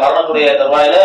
மரணத்துடைய தருவாயில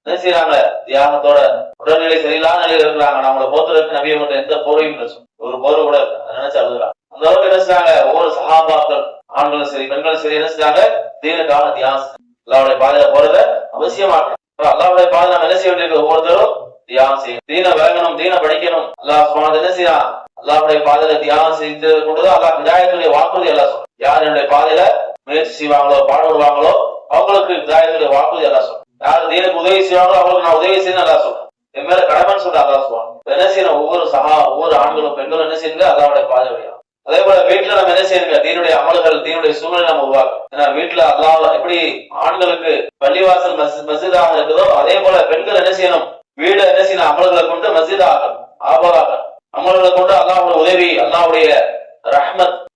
என்ன செய்யறாங்க, தியாகத்தோட உடல்நிலை சரியில்லாத நிலையில இருக்கிறாங்க. நம்மளை பொறுத்தவரைக்கும் நபி அவங்க எந்த போரையும் ஒரு போரை கூட நினைச்சு அழுகுறாங்க. அந்த அளவுக்கு என்ன செய்றாங்க, ஒவ்வொரு சஹாபாக்கள் ஆண்களும் சரி பெண்களும் சரி என்ன செய்றாங்க, தீனுக்காக தியாகம் அல்லாஹ்வுடைய பாதையில போறத அவசியமாக்கணும். அல்லாஹ்வுடைய பாதை நம்ம என்ன செய்ய வேண்டியிருக்கு, ஒவ்வொருத்தரும் தியாகம் செய்யணும், தீன விளங்கணும், தீன படிக்கணும். அல்லாஹ் சுப்ஹானஹு என்ன செய்யறான், அல்லாஹ்வுடைய பாதையில தியாகம் செய்து கொண்டுதான் அல்லாஹ் ஹிதாயத்துடைய வாக்குறுதி எல்லாம் சொல்றான். யார் என்னுடைய பாதையில முயற்சி செய்வாங்களோ பாடுபடுவாங்களோ அவங்களுக்கு ஹிதாயத்துடைய வாக்குறுதி எல்லாம் சொல்றான். யார் தீனுக்கு உதவி செய்வாங்களோ அவங்களுக்கு நான் உதவி செய்யணும் எல்லாம் சொல்றேன். என் மேல கடமைன்னு சொல்ற அல்லாஹ் சொல்லுவாங்க. என்ன செய்யணும், ஒவ்வொரு ஆண்களும் பெண்களும் என்ன செய்யுங்க, அல்லாஹ்வுடைய பாதை வழியா. அதே போல வீட்டுல நம்ம என்ன செய்யுங்க, தீனுடைய அமல்கள் தீனுடைய சூழ்நிலை நம்ம உருவாக்கும். ஏன்னா வீட்டுல அல்லாஹ் எப்படி ஆண்களுக்கு பள்ளிவாசல் மஸ்ஜிதாக இருக்குதோ அதே போல பெண்கள் என்ன செய்யணும், வீடு என்ன செய்யணும், அமல்களை கொண்டு மஸ்ஜிதாக ஆபராக அமல்களை கொண்டு அல்லாஹ்வுடைய உதவி அல்லாஹ்வுடைய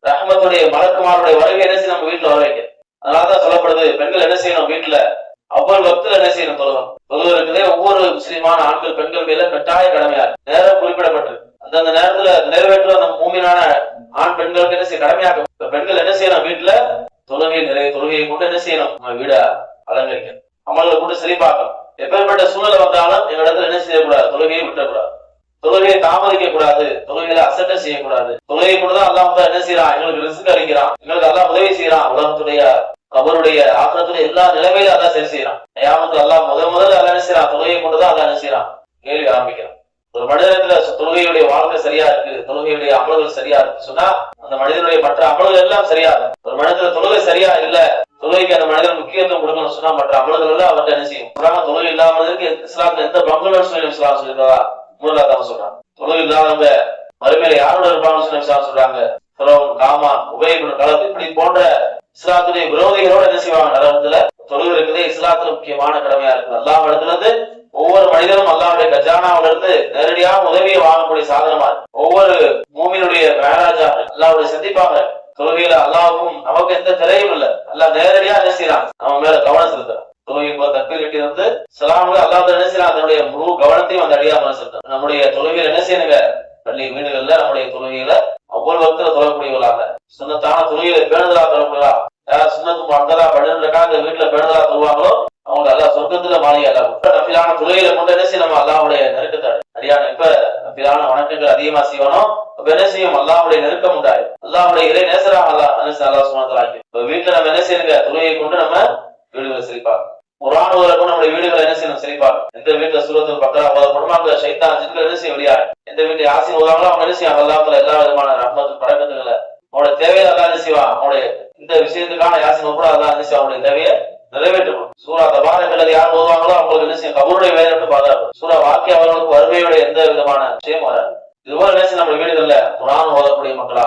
ரஹ்மத்துடைய மலக்குமாருடைய வருகை என்ன செய்யணும், நம்ம வீட்டுல வர வைக்க. அதனாலதான் சொல்லப்படுது, பெண்கள் என்ன செய்யணும், வீட்டுல அவ்வளவு வக்துல என்ன செய்யணும், தொழுகை இருக்குதே ஒவ்வொரு முஸ்லிமான ஆண்கள் பெண்கள் மேல கட்டாய கடமையா நேரம் குறிப்பிடப்பட்டிருக்கு. அந்த நேரத்துல நிறைவேற்ற அந்த மூமினான ஆண் பெண்களுக்கு என்ன செய்ய கடமையாகும். பெண்கள் என்ன செய்யணும், வீட்டுல தொழுகையை கொண்டு என்ன செய்யணும், நம்ம வீட அலங்கரிக்கணும், அமல்களை கொண்டு சரிபார்க்கணும். எப்பேற்பட்ட சூழ்நிலை வந்தாலும் எங்க இடத்துல என்ன செய்யக்கூடாது, தொழுகையை விட்டக்கூடாது, தொழுகையை தாமதிக்க கூடாது, தொழுகையில அசட்டை செய்யக்கூடாது. தொழுகையை கொண்டுதான் அல்லாஹ் என்ன செய்யறான், எங்களுக்கு ரிஸ்க் அளிக்கிறான், எங்களுக்கு அல்லாஹ் உதவி செய்யறான். உலகத்துடைய அவருடைய ஆக்கிரத்துடைய எல்லா நிலைமையிலும் அதான் சரி செய்யறான். கயாமத்துல அல்லாஹ் முதல்ல அதான் என்ன செய்யறான், தொழுகையை கொண்டுதான் அதான் என்ன செய்யறான், கேள்வி ஆரம்பிக்கிறான். ஒரு மனிதத்துல தொழுகையுடைய வாழ்க்கை சரியா இருக்கு, தொழுகையுடைய அமல்கள் சரியா இருக்கு சொன்னா அந்த மனிதனுடைய மற்ற அமல்கள் எல்லாம் சரியா இருக்கு. ஒரு மனிதத்துல தொழுகை சரியா இல்ல, தொழுகைக்கு அந்த மனிதன் முக்கியத்துவம் கொடுக்கணும்னு சொன்னா மற்ற அமல்கள் எல்லாம் அவர்கிட்ட என்ன செய்யும். தொழுகை இல்லாமதற்கு இஸ்லாத்துல எந்த பங்குன்னு சொல்லி இஸ்லாம் சொல்லிருக்கா, மூலாதான் சொல்றாங்க. தொழுகை இல்லாதவங்க மறுமையில யாரோட இருப்பாங்கன்னு சொல்லி இஸ்லாம் சொல்றாங்க. காமான் உபயோகம் கலப்பு இப்படி போன்ற இஸ்லாத்துடைய விரோதிகளோட என்ன செய்வாங்க நரகத்துல. தொழுகை இருக்குதே இஸ்லாத்துல முக்கியமான கடமையா இருக்குது. அல்லாஹ் இடத்துல ஒவ்வொரு மனிதனும் அல்லாஹ்வுடைய கஜானாவில இருந்து நேரடியாக உதவியை வாங்கக்கூடிய சாதனமா ஒவ்வொரு மூமினுடைய மேராஜா அல்லாஹ்வுடைய சந்திப்பாங்க. தொழுகையில அல்லாஹ்வுக்கும் நமக்கு எந்த திரையும் இல்ல, அல்லாஹ் நேரடியா என்ன செய்யறான், நம்ம மேல கவனம் செலுத்துறான். தொழுகை தக்பீர் கட்டி வந்து சலாம்ல அல்லாஹ் என்ன செய்யறான், அதனுடைய முழு கவனத்தையும் அந்த அடியா மேல செலுத்துறான். நம்முடைய தொழுகையில என்ன செய்யணுங்க, பள்ளி வீடுகள்ல நம்முடைய தொழுகையில ஒவ்வொரு வக்துல தொழக்கூடியவர்களாக சுன்னத்தான தொழுகையில பேணுதலா தொழக்கூடியவா. யார் சுன்னத்து அந்தரா 12 வீட்டுல பேணுதலா தொழுவாங்களோ அவங்க அல்லாஹ் சொர்க்கத்துல மாளிகை நஃபிலான தொழுகையில கொண்டு என்ன செய்யணும், அல்லாஹ்வுடைய நெருக்கத்தை அடியான இப்ப நஃபிலான வணக்கங்கள் அதிகமா செய்யணும். அப்ப என்ன செய்யும், அல்லாஹ்வுடைய நெருக்கம் உண்டாய், அல்லாஹ்வுடைய இறை நேசரா அல்லாஹ் சுப்ஹானஹு வ தஆலா. இப்ப வீட்டுல நம்ம என்ன செய்யுங்க, தொழுகையை கொண்டு நம்ம வீடுகளை சரிப்பாங்க. குர்ஆன் ஓதறப்ப நம்முடைய வீடுகளை என்ன செய்யணும், சரிப்பாங்க. எந்த வீட்டுல சூரத்துல் பக்ரா ஓதப்படுமோ அங்க ஷைத்தான் ஜின்கள் என்ன செய்ய வெளியாது. எந்த வீட்டுல யாசீன் ஓதுறாங்களோ அவங்க என்ன செய்யும், அல்லாஹ்வுல எல்லா விதமான ரஹ்மத் பரக்கத்துகளை அவனுடைய தேவையை அல்லாஹ் என்ன செய்வான், அவனுடைய இந்த விஷயத்துக்கான யாசீன் கூட அல்லாஹ் என்ன செய்வான், அவனுடைய தேவையை நிறைவேற்றப்படும். சூரா தபாரக் யார் ஓதுவாங்களோ அவங்களுக்கு என்ன செய்யும், கபருடைய வேலை பாதுகாப்பு. சூரா வாக்கிய அவர்களுக்கு வறுமையோட எந்த விதமான விஷயம் வராது. இதுபோல என்ன செய்யும், நம்ம வீடுகள்ல குர்ஆன் ஓதக்கூடிய மக்களா